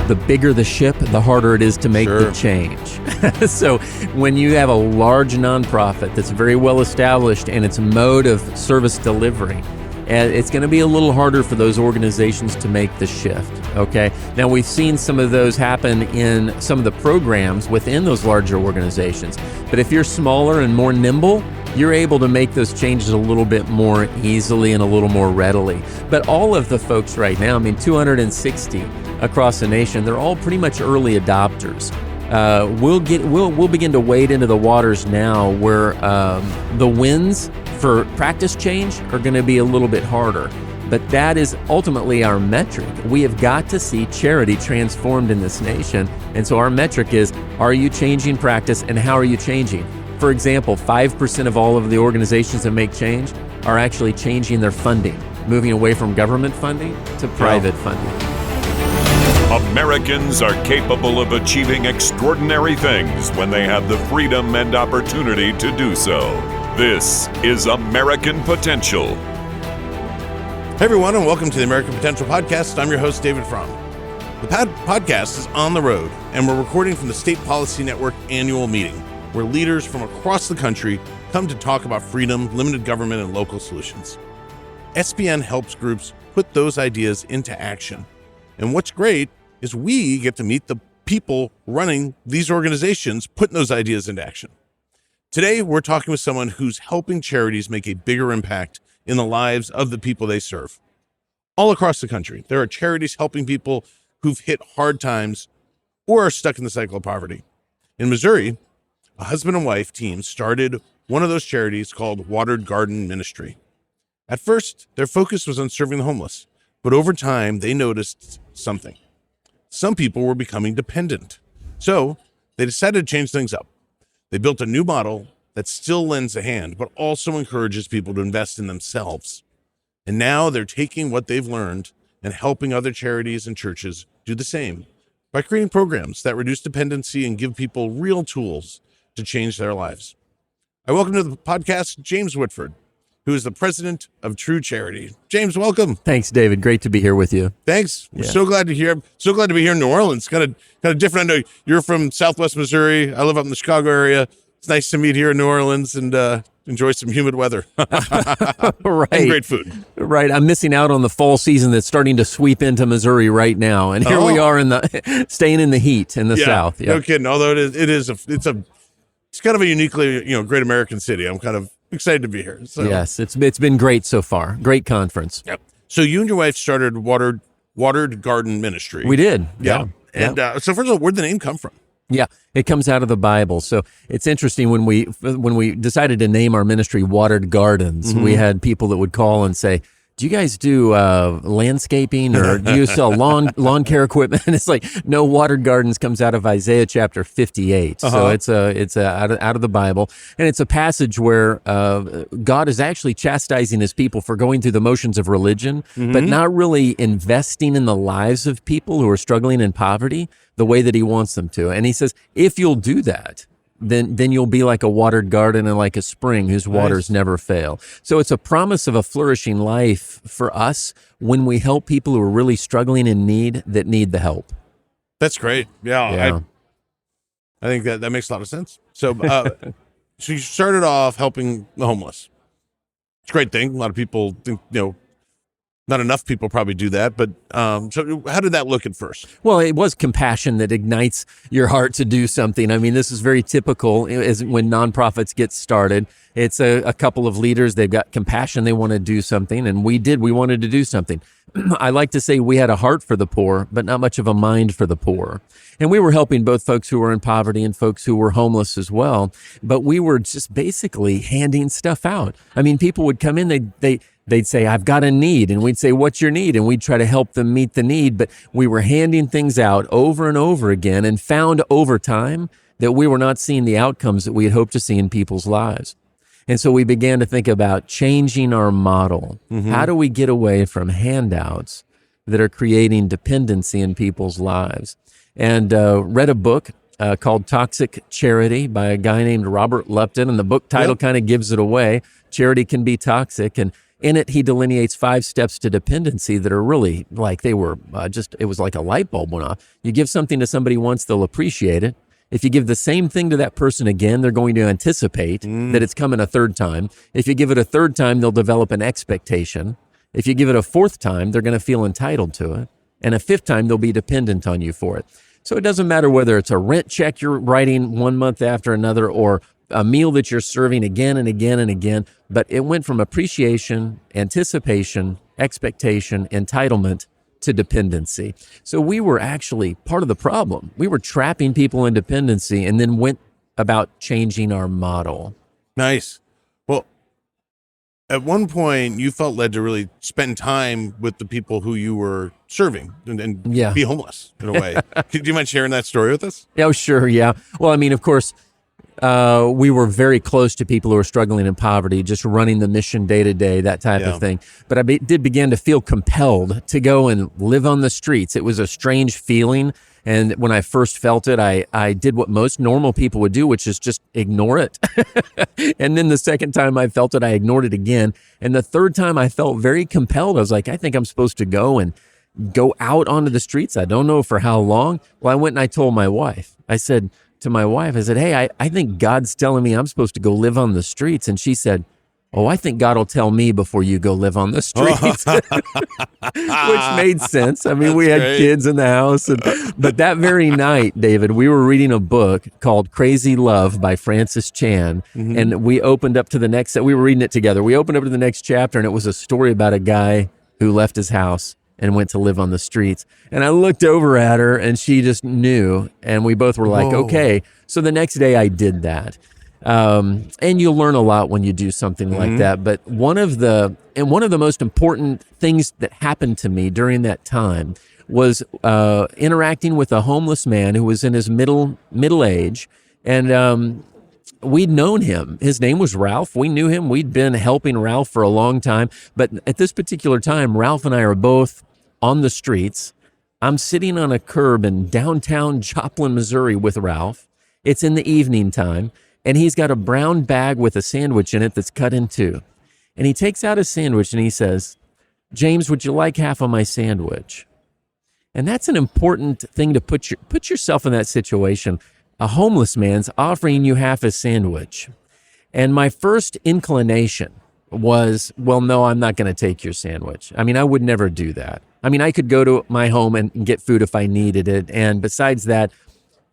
the bigger the ship, the harder it is to make the change. So when you have a large nonprofit that's very well established in its mode of service delivery, it's going to be a little harder for those organizations to make the shift, okay? Now, we've seen some of those happen in some of the programs within those larger organizations. But if you're smaller and more nimble, you're able to make those changes a little bit more easily and a little more readily. But all of the folks right now, 260 across the nation, they're all pretty much early adopters. We'll begin to wade into the waters now where the wins for practice change are going to be a little bit harder. But that is ultimately our metric. We have got to see charity transformed in this nation. And so our metric is, are you changing practice and how are you changing? For example, 5% of all of the organizations that make change are actually changing their funding, moving away from government funding to private funding. Americans are capable of achieving extraordinary things when they have the freedom and opportunity to do so. This is American Potential. Hey everyone, and welcome to the American Potential Podcast. I'm your host, David Fromm. The podcast is on the road, and we're recording from the State Policy Network annual meeting, where leaders from across the country come to talk about freedom, limited government, and local solutions. SPN helps groups put those ideas into action. And what's great is we get to meet the people running these organizations, putting those ideas into action. Today, we're talking with someone who's helping charities make a bigger impact in the lives of the people they serve. All across the country, there are charities helping people who've hit hard times or are stuck in the cycle of poverty. In Missouri, a husband and wife team started one of those charities called Watered Garden Ministry. At first, their focus was on serving the homeless, but over time, they noticed something. Some people were becoming dependent. So they decided to change things up. They built a new model that still lends a hand, but also encourages people to invest in themselves. And now they're taking what they've learned and helping other charities and churches do the same by creating programs that reduce dependency and give people real tools to change their lives. I welcome to the podcast James Whitford, who is the president of True Charity. James, welcome. Thanks, David. Great to be here with you. Thanks. We're so glad to be here in New Orleans. Kind of different. I know you're from Southwest Missouri. I live up in the Chicago area. It's nice to meet here in New Orleans and enjoy some humid weather. Right. And great food. Right. I'm missing out on the fall season that's starting to sweep into Missouri right now. And here we are staying in the heat in the South. Yeah. No kidding. Although it's kind of a uniquely, great American city. I'm kind of excited to be here. So. Yes, it's been great so far. Great conference. Yep. So you and your wife started Watered Garden Ministry. We did. Yeah. And so first of all, where'd the name come from? Yeah, it comes out of the Bible. So it's interesting when we decided to name our ministry Watered Gardens, we had people that would call and say, do you guys do landscaping or do you sell lawn care equipment? And it's like, no, Watered Gardens comes out of Isaiah chapter 58. So it's out of the Bible. And it's a passage where God is actually chastising his people for going through the motions of religion, but not really investing in the lives of people who are struggling in poverty the way that he wants them to. And he says, if you'll do that, then you'll be like a watered garden and like a spring whose waters never fail. So it's a promise of a flourishing life for us when we help people who are really struggling in need that need the help. That's great. Yeah. I think that makes a lot of sense. So, so you started off helping the homeless. It's a great thing. A lot of people think, not enough people probably do that, but so how did that look at first? Well, it was compassion that ignites your heart to do something. I mean, this is very typical is when nonprofits get started. It's a couple of leaders, they've got compassion, they want to do something, and we wanted to do something. I like to say we had a heart for the poor, but not much of a mind for the poor. And we were helping both folks who were in poverty and folks who were homeless as well, but we were just basically handing stuff out. I mean, people would come in, they'd say, I've got a need. And we'd say, what's your need? And we'd try to help them meet the need. But we were handing things out over and over again and found over time that we were not seeing the outcomes that we had hoped to see in people's lives. And so we began to think about changing our model. How do we get away from handouts that are creating dependency in people's lives? And read a book called Toxic Charity by a guy named Robert Lupton. And the book title kind of gives it away. Charity can be toxic. And In it, he delineates 5 steps to dependency that are really like they were it was like a light bulb went off. You give something to somebody once, they'll appreciate it. If you give the same thing to that person again, they're going to anticipate that it's coming a third time. If you give it a third time, they'll develop an expectation. If you give it a fourth time, they're going to feel entitled to it. And a fifth time, they'll be dependent on you for it. So it doesn't matter whether it's a rent check you're writing one month after another or a meal that you're serving again and again and again, but it went from appreciation, anticipation, expectation, entitlement to dependency. So we were actually part of the problem. We were trapping people in dependency and then went about changing our model. Nice. Well, at one point you felt led to really spend time with the people who you were serving and be homeless in a way. Do you mind sharing that story with us? Oh, sure. Yeah. Well, I mean, of course, we were very close to people who were struggling in poverty, just running the mission day to day, that type of thing. But I did begin to feel compelled to go and live on the streets. It was a strange feeling. And when I first felt it, I did what most normal people would do, which is just ignore it. And then the second time I felt it, I ignored it again. And the third time I felt very compelled. I was like, I think I'm supposed to go out onto the streets. I don't know for how long. Well, I went and I told my wife. I said to my wife, I said, hey, I think God's telling me I'm supposed to go live on the streets. And she said, oh, I think God will tell me before you go live on the streets, which made sense. I mean, we had kids in the house. But that very night, David, we were reading a book called Crazy Love by Francis Chan. And we opened up to we were reading it together. We opened up to the next chapter, and it was a story about a guy who left his house and went to live on the streets. And I looked over at her and she just knew. And we both were like, whoa. Okay. So the next day I did that. And you learn a lot when you do something like that. But one of the most important things that happened to me during that time was interacting with a homeless man who was in his middle age. And we'd known him. His name was Ralph. We knew him. We'd been helping Ralph for a long time. But at this particular time, Ralph and I are both on the streets. I'm sitting on a curb in downtown Joplin, Missouri with Ralph. It's in the evening time, and he's got a brown bag with a sandwich in it that's cut in two. And he takes out a sandwich and he says, James, would you like half of my sandwich? And that's an important thing to put yourself in that situation. A homeless man's offering you half his sandwich. And my first inclination was, well, no, I'm not going to take your sandwich. I mean, I would never do that. I mean, I could go to my home and get food if I needed it. And besides that,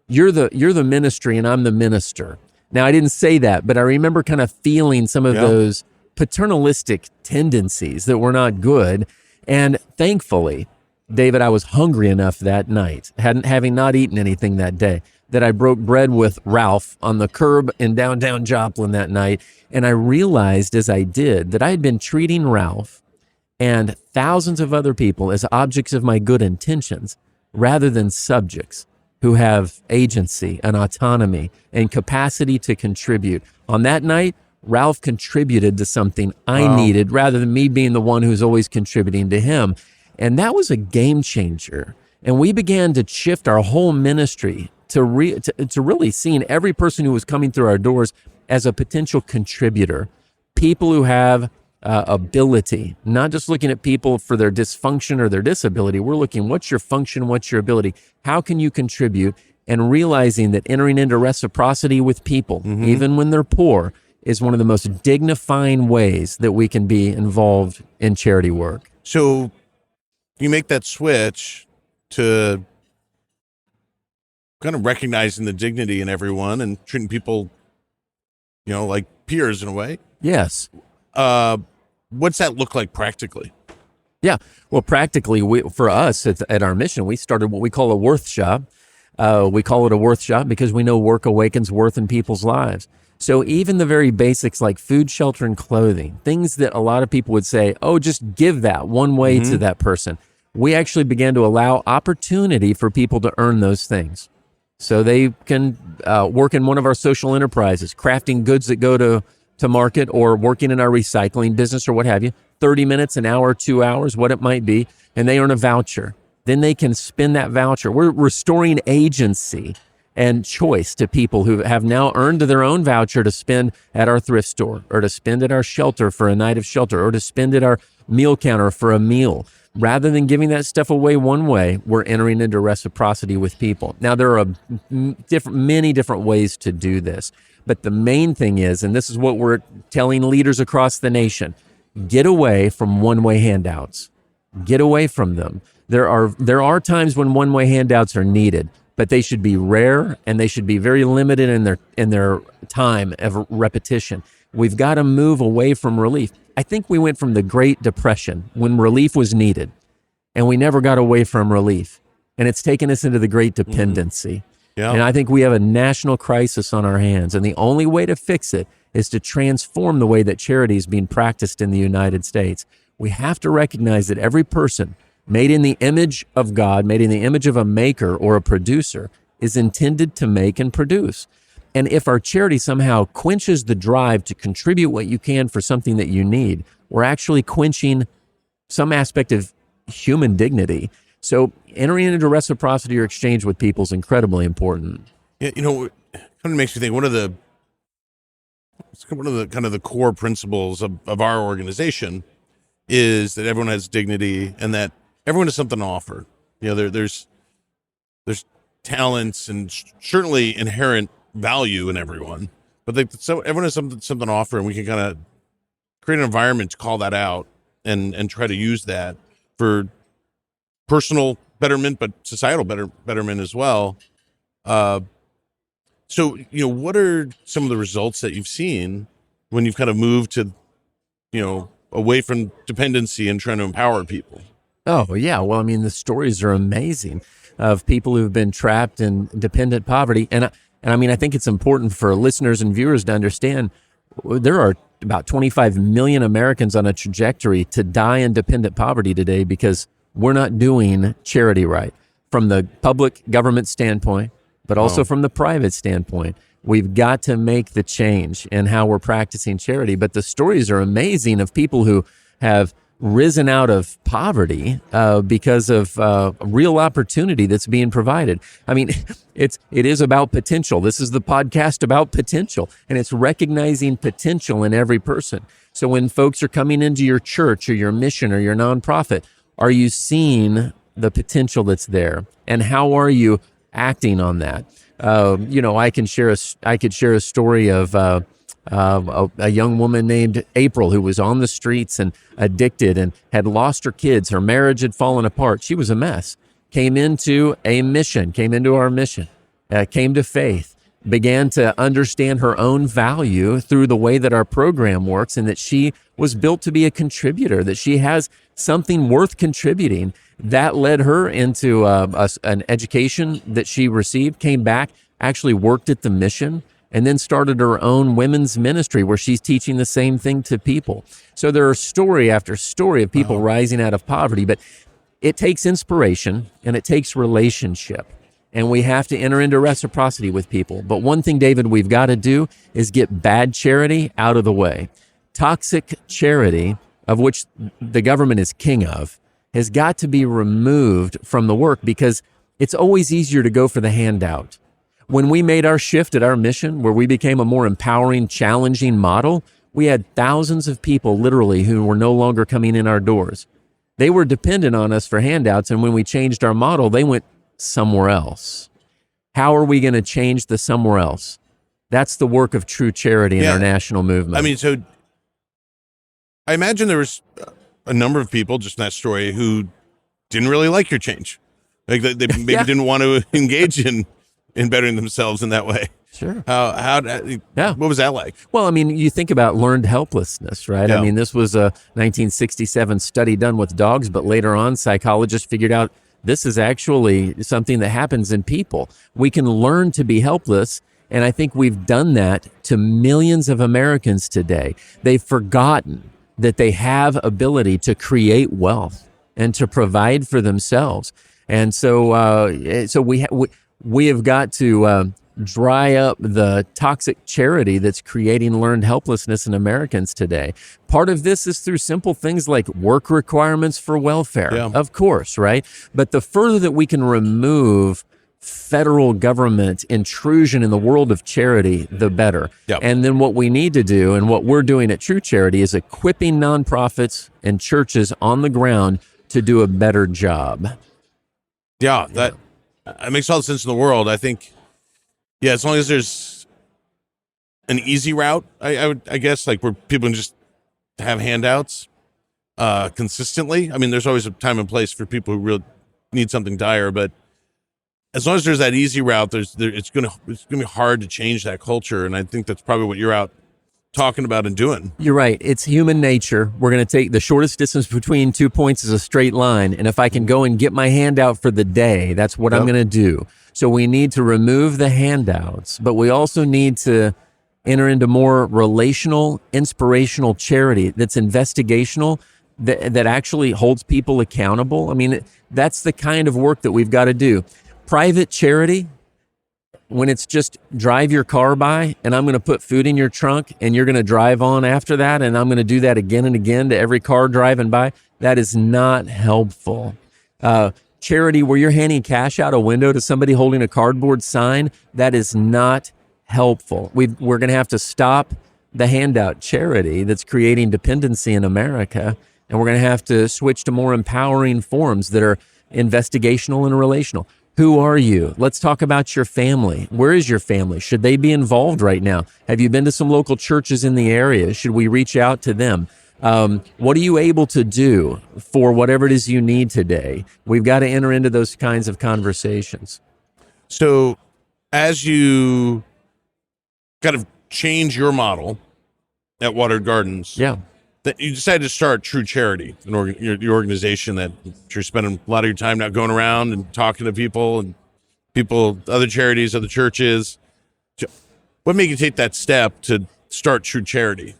you're the ministry and I'm the minister. Now, I didn't say that, but I remember kind of feeling some of those paternalistic tendencies that were not good. And thankfully, David, I was hungry enough that night, having not eaten anything that day, that I broke bread with Ralph on the curb in downtown Joplin that night. And I realized as I did that I had been treating Ralph and thousands of other people as objects of my good intentions rather than subjects who have agency and autonomy and capacity to contribute. On that night, Ralph contributed to something I needed rather than me being the one who's always contributing to him. And that was a game changer. And we began to shift our whole ministry to really seeing every person who was coming through our doors as a potential contributor, people who have ability, not just looking at people for their dysfunction or their disability. We're looking, what's your function, what's your ability? How can you contribute? And realizing that entering into reciprocity with people, even when they're poor, is one of the most dignifying ways that we can be involved in charity work. So you make that switch to kind of recognizing the dignity in everyone and treating people, like peers in a way. Yes. What's that look like practically? Yeah. Well, practically, for us at our mission, we started what we call a worth shop. We call it a worth shop because we know work awakens worth in people's lives. So even the very basics like food, shelter, and clothing, things that a lot of people would say, oh, just give that one way to that person. We actually began to allow opportunity for people to earn those things. So they can work in one of our social enterprises, crafting goods that go to market or working in our recycling business or what have you, 30 minutes, an hour, 2 hours, what it might be, and they earn a voucher. Then they can spend that voucher. We're restoring agency and choice to people who have now earned their own voucher to spend at our thrift store, or to spend at our shelter for a night of shelter, or to spend at our meal counter for a meal. Rather than giving that stuff away one way, we're entering into reciprocity with people. Now, there are many different ways to do this, but the main thing is, and this is what we're telling leaders across the nation, get away from one-way handouts. Get away from them. There are times when one-way handouts are needed, but they should be rare and they should be very limited in their time of repetition. We've got to move away from relief. I think we went from the Great Depression when relief was needed, and we never got away from relief. And it's taken us into the Great Dependency. Yeah. And I think we have a national crisis on our hands. And the only way to fix it is to transform the way that charity is being practiced in the United States. We have to recognize that every person made in the image of God, made in the image of a maker or a producer, is intended to make and produce. And if our charity somehow quenches the drive to contribute what you can for something that you need, we're actually quenching some aspect of human dignity. So entering into reciprocity or exchange with people is incredibly important. Yeah, it kind of makes me think one of the kind of the core principles of our organization is that everyone has dignity and that everyone has something to offer. There's talents and certainly inherent value in everyone, but so everyone has something to offer, and we can kind of create an environment to call that out and try to use that for personal betterment, but societal betterment as well. So, what are some of the results that you've seen when you've kind of moved to, away from dependency and trying to empower people? Oh, yeah. Well, I mean, the stories are amazing of people who've been trapped in dependent poverty. And I mean, I think it's important for listeners and viewers to understand there are about 25 million Americans on a trajectory to die in dependent poverty today because we're not doing charity right from the public government standpoint, but also from the private standpoint. We've got to make the change in how we're practicing charity. But the stories are amazing of people who have risen out of poverty because of real opportunity that's being provided. I mean, it is about potential. This is the podcast about potential, and it's recognizing potential in every person. So when folks are coming into your church or your mission or your nonprofit, are you seeing the potential that's there, and how are you acting on that? I could share a story of a young woman named April who was on the streets and addicted and had lost her kids. Her marriage had fallen apart. She was a mess. Came into our mission, came to faith, began to understand her own value through the way that our program works, and that she was built to be a contributor, that she has something worth contributing. That led her into an education that she received, came back, actually worked at the mission, and then started her own women's ministry where she's teaching the same thing to people. So there are story after story of people rising out of poverty, but it takes inspiration and it takes relationship. And we have to enter into reciprocity with people. But one thing, David, we've got to do is get bad charity out of the way. Toxic charity, of which the government is king of, has got to be removed from the work, because it's always easier to go for the handout. When we made our shift at our mission, where we became a more empowering, challenging model, we had thousands of people literally who were no longer coming in our doors. They were dependent on us for handouts, and when we changed our model, they went somewhere else. How are we going to change the somewhere else? That's the work of true charity in our national movement. I mean, so I imagine there was a number of people just in that story who didn't really like your change. Like they maybe didn't want to engage in bettering themselves in that way. Sure. What was that like? Well, I mean, you think about learned helplessness, right? Yeah. I mean, this was a 1967 study done with dogs, but later on, psychologists figured out this is actually something that happens in people. We can learn to be helpless, and I think we've done that to millions of Americans today. They've forgotten that they have ability to create wealth and to provide for themselves. And so we have got to dry up the toxic charity that's creating learned helplessness in Americans today. Part of this is through simple things like work requirements for welfare, of course, right? But the further that we can remove federal government intrusion in the world of charity, the better. Yep. And then what we need to do, and what we're doing at True Charity, is equipping nonprofits and churches on the ground to do a better job. Yeah, that makes all the sense in the world. I think, yeah, as long as there's an easy route, I guess, like where people can just have handouts consistently. I mean, there's always a time and place for people who really need something dire, but as long as there's that easy route, it's gonna be hard to change that culture, and I think that's probably what you're out talking about and doing. You're right. It's human nature. We're going to take the shortest distance between 2 points is a straight line, and if I can go and get my handout for the day, that's what I'm going to do. So we need to remove the handouts, but we also need to enter into more relational, inspirational charity that's investigational, that actually holds people accountable. I mean, that's the kind of work that we've got to do. Private charity, when it's just drive your car by and I'm going to put food in your trunk and you're going to drive on after that, and I'm going to do that again and again to every car driving by, that is not helpful. Charity where you're handing cash out a window to somebody holding a cardboard sign, that is not helpful. We're going to have to stop the handout charity that's creating dependency in America, and we're going to have to switch to more empowering forms that are investigational and relational. Who are you? Let's talk about your family. Where is your family? Should they be involved right now? Have you been to some local churches in the area? Should we reach out to them? What are you able to do for whatever it is you need today? We've got to enter into those kinds of conversations. So as you kind of change your model at Watered Gardens, that you decided to start True Charity, your organization that you're spending a lot of your time now going around and talking to people, other charities, other churches. What made you take that step to start True Charity?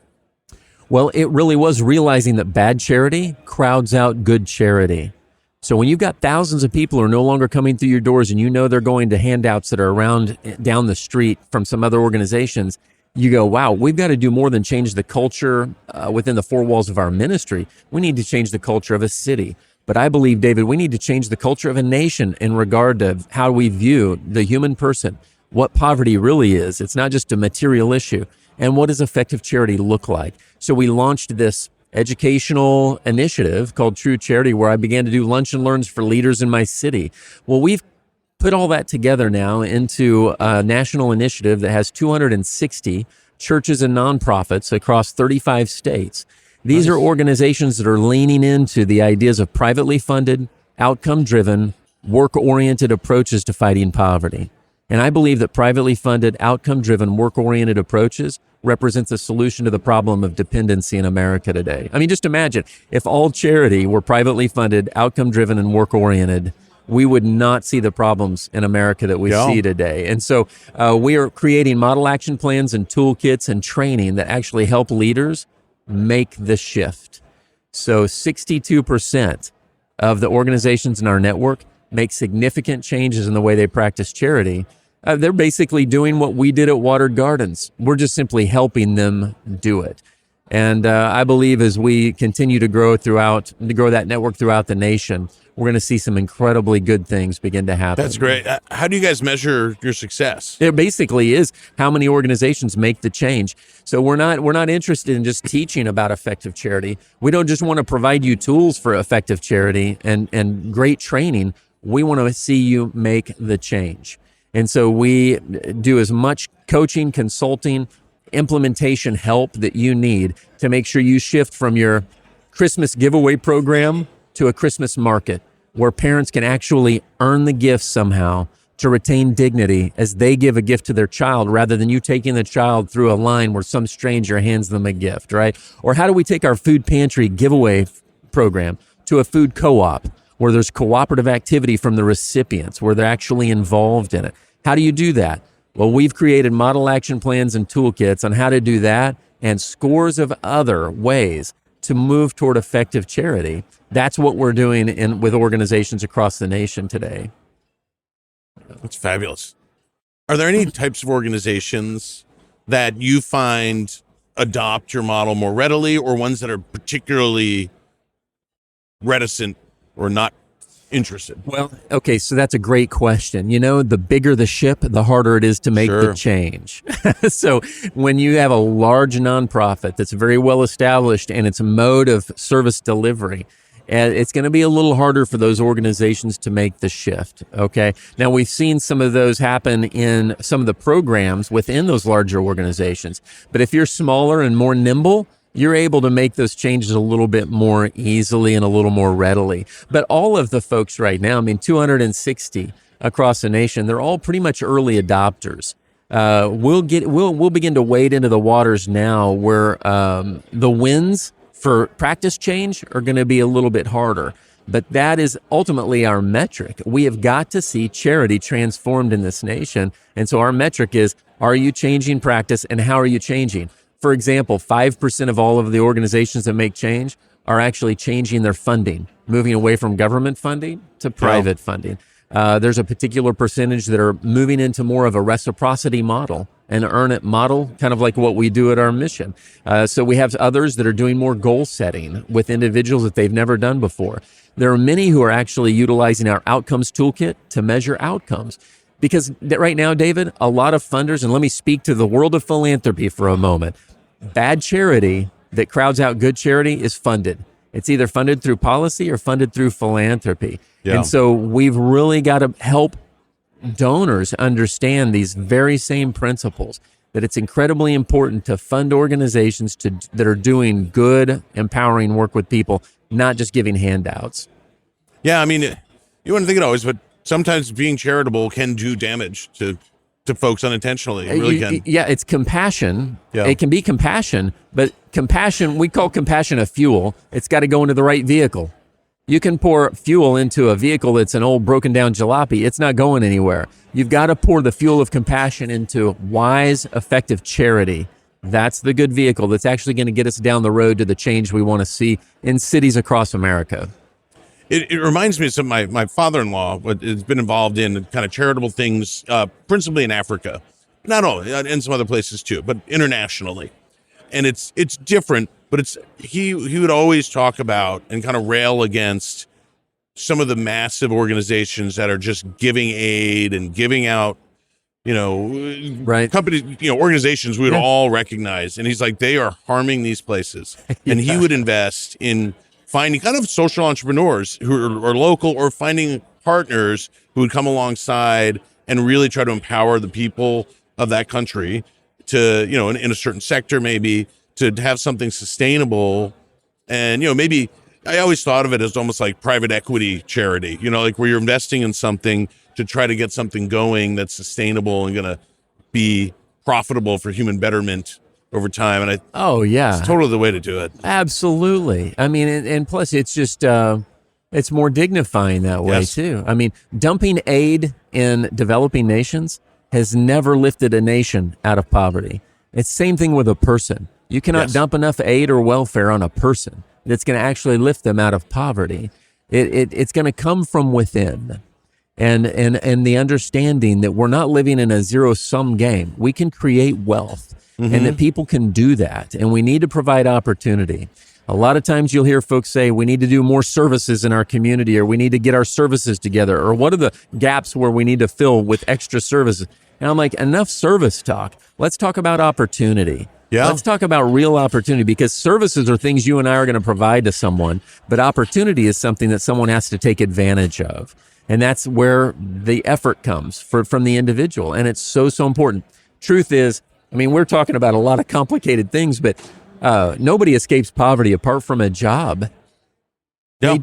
Well, it really was realizing that bad charity crowds out good charity. So when you've got thousands of people who are no longer coming through your doors and you know they're going to handouts that are around down the street from some other organizations, you go, wow, we've got to do more than change the culture within the four walls of our ministry. We need to change the culture of a city. But I believe, David, we need to change the culture of a nation in regard to how we view the human person, what poverty really is. It's not just a material issue. And what does effective charity look like? So we launched this educational initiative called True Charity, where I began to do lunch and learns for leaders in my city. Well, we've put all that together now into a national initiative that has 260 churches and nonprofits across 35 states. These are organizations that are leaning into the ideas of privately funded, outcome-driven, work-oriented approaches to fighting poverty. And I believe that privately funded, outcome-driven, work-oriented approaches represents a solution to the problem of dependency in America today. I mean, just imagine if all charity were privately funded, outcome-driven, and work-oriented, we would not see the problems in America that we see today. And so we are creating model action plans and toolkits and training that actually help leaders make the shift. So 62% of the organizations in our network make significant changes in the way they practice charity. They're basically doing what we did at Watered Gardens. We're just simply helping them do it. And I believe as we continue to grow that network throughout the nation, we're going to see some incredibly good things begin to happen. That's great. How do you guys measure your success? It basically is how many organizations make the change. So we're not interested in just teaching about effective charity. We don't just want to provide you tools for effective charity and great training. We want to see you make the change. And so we do as much coaching, consulting, implementation help that you need to make sure you shift from your Christmas giveaway program to a Christmas market where parents can actually earn the gift somehow to retain dignity as they give a gift to their child rather than you taking the child through a line where some stranger hands them a gift, right? Or how do we take our food pantry giveaway program to a food co-op where there's cooperative activity from the recipients, where they're actually involved in it? How do you do that? Well, we've created model action plans and toolkits on how to do that and scores of other ways to move toward effective charity. That's what we're doing with organizations across the nation today. That's fabulous. Are there any types of organizations that you find adopt your model more readily, or ones that are particularly reticent or not interested? Well, okay, so that's a great question. The bigger the ship, the harder it is to make the change. So when you have a large nonprofit that's very well established and its mode of service delivery, it's going to be a little harder for those organizations to make the shift, okay? Now, we've seen some of those happen in some of the programs within those larger organizations. But if you're smaller and more nimble, you're able to make those changes a little bit more easily and a little more readily. But all of the folks right now, 260 across the nation, they're all pretty much early adopters. We'll begin to wade into the waters now where the wins for practice change are going to be a little bit harder. But that is ultimately our metric. We have got to see charity transformed in this nation. And so our metric is, are you changing practice and how are you changing? For example, 5% of all of the organizations that make change are actually changing their funding, moving away from government funding to private funding. There's a particular percentage that are moving into more of a reciprocity model, an earn it model, kind of like what we do at our mission. So we have others that are doing more goal setting with individuals that they've never done before. There are many who are actually utilizing our outcomes toolkit to measure outcomes. Because right now, David, a lot of funders, and let me speak to the world of philanthropy for a moment, bad charity that crowds out good charity is funded. It's either funded through policy or funded through philanthropy. Yeah. And so we've really got to help donors understand these very same principles, that it's incredibly important to fund organizations that are doing good, empowering work with people, not just giving handouts. Yeah, you wouldn't think it always, but sometimes being charitable can do damage to folks unintentionally. It really can. Yeah, it's compassion. Yeah. It can be compassion, but compassion, we call compassion a fuel. It's got to go into the right vehicle. You can pour fuel into a vehicle that's an old broken down jalopy. It's not going anywhere. You've got to pour the fuel of compassion into wise, effective charity. That's the good vehicle that's actually going to get us down the road to the change we want to see in cities across America. It reminds me of my father-in-law has been involved in kind of charitable things, principally in Africa, not only in some other places too, but internationally. And it's different, but he would always talk about and kind of rail against some of the massive organizations that are just giving aid and giving out, companies, organizations we would all recognize. And he's like, they are harming these places. Yeah. And he would invest in finding kind of social entrepreneurs who are local, or finding partners who would come alongside and really try to empower the people of that country to, in a certain sector, maybe to have something sustainable. And, maybe I always thought of it as almost like private equity charity, like where you're investing in something to try to get something going that's sustainable and going to be profitable for human betterment over time. And it's totally the way to do it. Absolutely. And plus it's just, it's more dignifying that way too. Dumping aid in developing nations has never lifted a nation out of poverty. It's the same thing with a person. You cannot dump enough aid or welfare on a person that's going to actually lift them out of poverty. It's going to come from within. And the understanding that we're not living in a zero-sum game. We can create wealth. Mm-hmm. And that people can do that. And we need to provide opportunity. A lot of times you'll hear folks say, we need to do more services in our community, or we need to get our services together, or what are the gaps where we need to fill with extra services? And I'm like, enough service talk. Let's talk about opportunity. Yeah. Let's talk about real opportunity, because services are things you and I are going to provide to someone, but opportunity is something that someone has to take advantage of. And that's where the effort comes from the individual. And it's so important. Truth is, we're talking about a lot of complicated things, but nobody escapes poverty apart from a job. Yeah.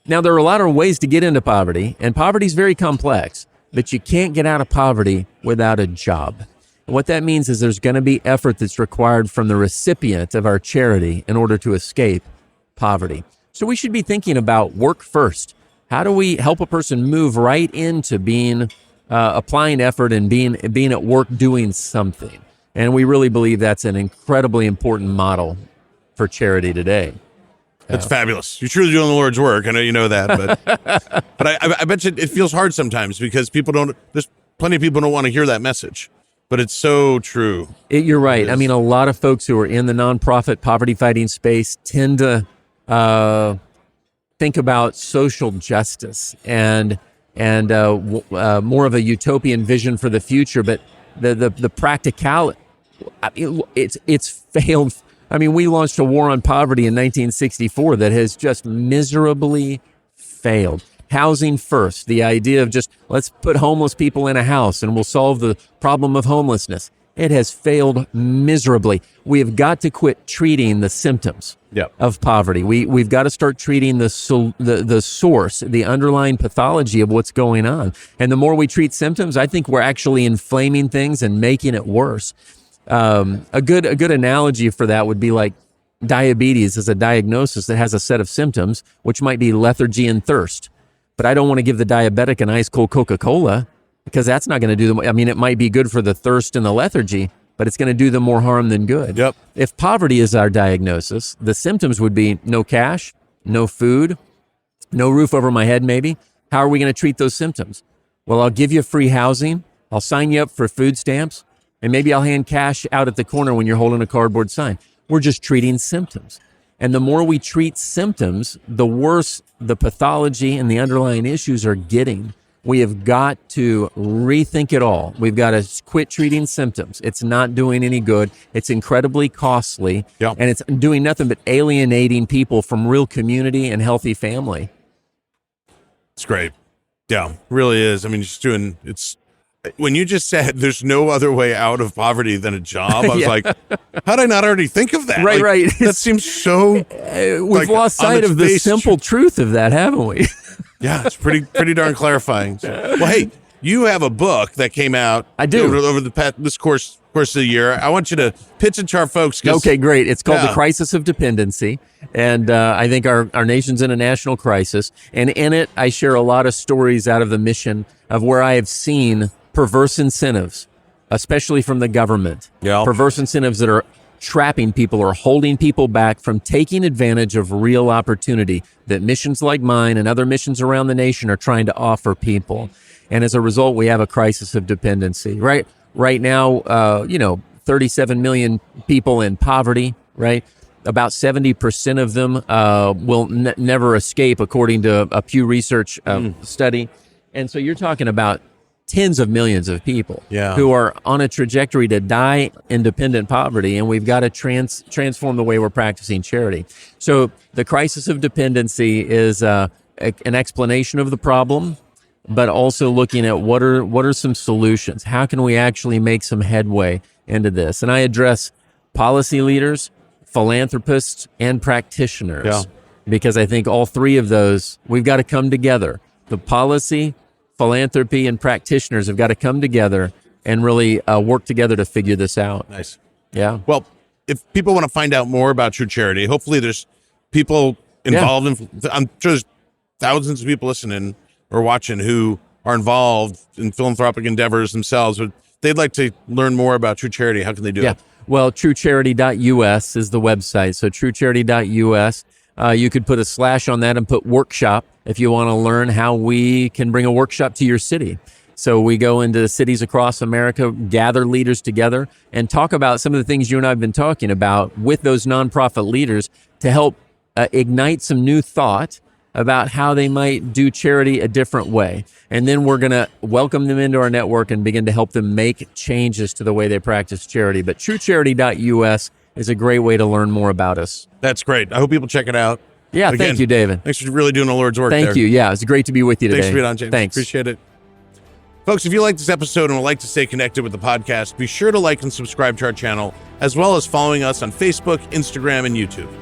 Now, there are a lot of ways to get into poverty, and poverty is very complex, but you can't get out of poverty without a job. And what that means is there's going to be effort that's required from the recipient of our charity in order to escape poverty. So we should be thinking about work first. How do we help a person move right into being applying effort and being at work doing something? And we really believe that's an incredibly important model for charity today. That's fabulous. You're truly doing the Lord's work. I know you know that, but I bet you it feels hard sometimes because there's plenty of people who don't want to hear that message, but it's so true. You're right. A lot of folks who are in the nonprofit poverty fighting space tend to think about social justice and more of a utopian vision for the future, but the practicality, it's failed. I mean, we launched a war on poverty in 1964 that has just miserably failed. Housing first, the idea of just let's put homeless people in a house and we'll solve the problem of homelessness. It has failed miserably. We have got to quit treating the symptoms of poverty. We've got to start treating the source, the underlying pathology of what's going on. And the more we treat symptoms, I think we're actually inflaming things and making it worse. A good analogy for that would be like diabetes is a diagnosis that has a set of symptoms, which might be lethargy and thirst. But I don't want to give the diabetic an ice cold Coca-Cola because that's not going to do them. I mean, it might be good for the thirst and the lethargy, but it's going to do them more harm than good. Yep. If poverty is our diagnosis, the symptoms would be no cash, no food, no roof over my head maybe. How are we going to treat those symptoms? Well, I'll give you free housing. I'll sign you up for food stamps. And maybe I'll hand cash out at the corner when you're holding a cardboard sign. We're just treating symptoms. And the more we treat symptoms, the worse the pathology and the underlying issues are getting. We have got to rethink it all. We've got to quit treating symptoms. It's not doing any good. It's incredibly costly. Yep. And it's doing nothing but alienating people from real community and healthy family. It's great. Yeah, really is. I mean, when you just said there's no other way out of poverty than a job, I was like, how did I not already think of that? Right. That seems so... We've lost sight of the simple truth of that, haven't we? Yeah, it's pretty darn clarifying. Well, hey, you have a book that came out. I do. Over this course of the year. I want you to pitch it to our folks. Okay, great. It's called The Crisis of Dependency. And I think our nation's in a national crisis. And in it, I share a lot of stories out of the mission of where I have seen perverse incentives, especially from the government. Yeah. Perverse incentives that are trapping people or holding people back from taking advantage of real opportunity that missions like mine and other missions around the nation are trying to offer people. And as a result, we have a crisis of dependency. Right now, 37 million people in poverty, right? About 70% of them will never escape, according to a Pew Research study. And so you're talking about tens of millions of people who are on a trajectory to die in dependent poverty, and we've got to transform the way we're practicing charity. So the crisis of dependency is an explanation of the problem, but also looking at what are some solutions. How can we actually make some headway into this? And I address policy leaders, philanthropists, and practitioners, because I think all three of those, we've got to come together. The policy, philanthropy, and practitioners have got to come together and really work together to figure this out. Nice. Yeah. Well, if people want to find out more about True Charity, hopefully there's people involved I'm sure there's thousands of people listening or watching who are involved in philanthropic endeavors themselves, but they'd like to learn more about True Charity. How can they do it? Well, truecharity.us is the website. So truecharity.us. You could put a slash on that and put workshop if you want to learn how we can bring a workshop to your city. So we go into cities across America, gather leaders together, and talk about some of the things you and I have been talking about with those nonprofit leaders to help ignite some new thought about how they might do charity a different way. And then we're going to welcome them into our network and begin to help them make changes to the way they practice charity. But truecharity.us is a great way to learn more about us. That's great. I hope people check it out. Yeah, again, thank you, David. Thanks for really doing the Lord's work. Thank you. Yeah, it's great to be with you today. Thanks for being on, James. Thanks. Appreciate it. Folks, if you like this episode and would like to stay connected with the podcast, be sure to like and subscribe to our channel, as well as following us on Facebook, Instagram, and YouTube.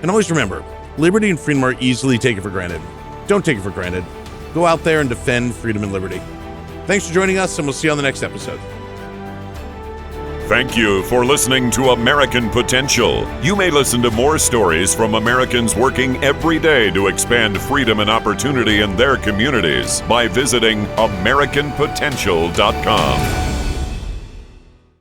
And always remember, liberty and freedom are easily taken for granted. Don't take it for granted. Go out there and defend freedom and liberty. Thanks for joining us, and we'll see you on the next episode. Thank you for listening to American Potential. You may listen to more stories from Americans working every day to expand freedom and opportunity in their communities by visiting AmericanPotential.com.